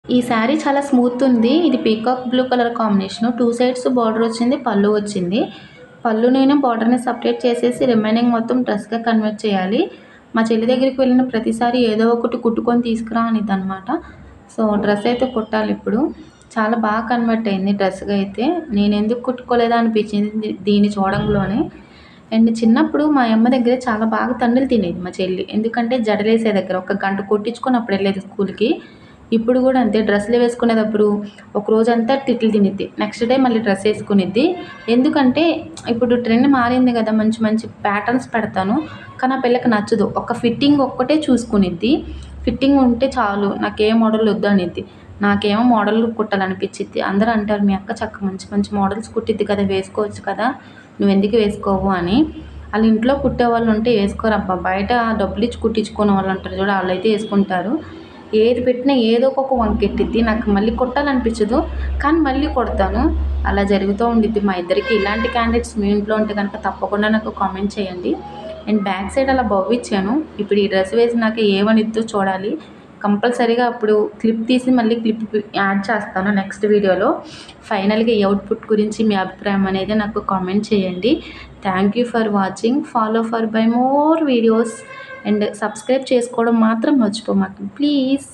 ఈ శారీ చాలా స్మూత్ ఉంది. ఇది peacock blue colour combination. 2 sides border వచ్చింది. పళ్ళు వచ్చింది. పళ్ళు నేను బార్డర్‌ని సెపరేట్ చేసేసి రిమైనింగ్ మొత్తం డ్రెస్‌గా కన్వర్ట్ చేయాలి. మా చెల్లి దగ్గరికి వెళ్ళిన ప్రతిసారి ఏదో ఒకటి కుట్టుకొని తీసుకురా అనిద్దనమాట. సో, డ్రెస్ అయితే కుట్టాలిప్పుడు. చాలా బాగా కన్వర్ట్ అయింది డ్రెస్‌గా అయితే. నేనెందుకు కుట్టుకోలేదా అనిపించింది దీన్ని చూడంలోనే. అండ్ చిన్నప్పుడు మా యమ్మ దగ్గర చాలా బాగా తన్నులు తినేది మా చెల్లి. ఎందుకంటే జడలేసే దగ్గర ఒక గంట కొట్టించుకొని అప్పుడు వెళ్ళేది స్కూల్‌కి. ఇప్పుడు గూడా అంతే డ్రెస్సులు వేసుకునేటప్పుడు ఒక రోజంతా తిట్లు తినిద్ది. నెక్స్ట్ డే మళ్ళీ డ్రెస్ ఏసుకునిద్ది. ఎందుకంటే ఇప్పుడు ట్రెండ్ మారింది గదా! మంచి మంచి ప్యాటర్న్స్ పెడతాను. కానీ ఆ పిల్లకి నచ్చదు. ఒక ఫిట్టింగ్ ఒక్కటే చూసుకునిద్ది. ఫిట్టింగ్ ఉంటే చాలు నాకే మోడల్ వద్దు అనిద్ది. నాకేమో మోడల్‌లు కుట్టాలనిపిచ్చిద్ది. అందరూ అంటారు, "మీ అక్క మంచి మంచి మోడల్స్ కుట్టిద్ది కదా! వేసుకోవచ్చు కదా! నువ్వెందుకు వేసుకోవు" అని. ఆళ్ళ ఇంట్లో కుట్టేవాళ్ళుంటే ఏసుకోరబ్బా! బయట డబ్బులిచ్చి కుట్టించుకునే వాళ్ళుంటారు చూడు ఆళ్ళైతే ఏసుకుంటారు. ఏది పెట్టినా ఏదో ఒక వంకెట్టిద్ది. నాకు మళ్ళీ కుట్టాలనిపించదు. కానీ మళ్ళీ కుడతాను. అలా జరుగుతూ ఉండిద్ది మా ఇద్దరికి. ఇలాంటి క్యాండిడేట్స్ మీ ఇంట్లో ఉంటే గనక తప్పకుండా నాకు కామెంట్ చేయండి. అండ్ బ్యాక్ సైడ్ అలా బౌ ఇచ్చాను. ఇప్పుడు ఈ డ్రెస్ వేసినాక ఏమనిద్దో చూడాలి. కంపల్సరీగా అప్పుడు క్లిప్ తీసి మళ్ళీ క్లిప్ యాడ్ చేస్తాను నెక్స్ట్ వీడియోలో. ఫైనల్‌గా ఈ అవుట్‌పుట్ గురించి మీ అభిప్రాయం అనేది నాకు కామెంట్ చేయండి. Thank you for watching. Follow for by more videos and subscribe చేసుకోవడం మాత్రం మర్చిపోమాకండి ప్లీజ్.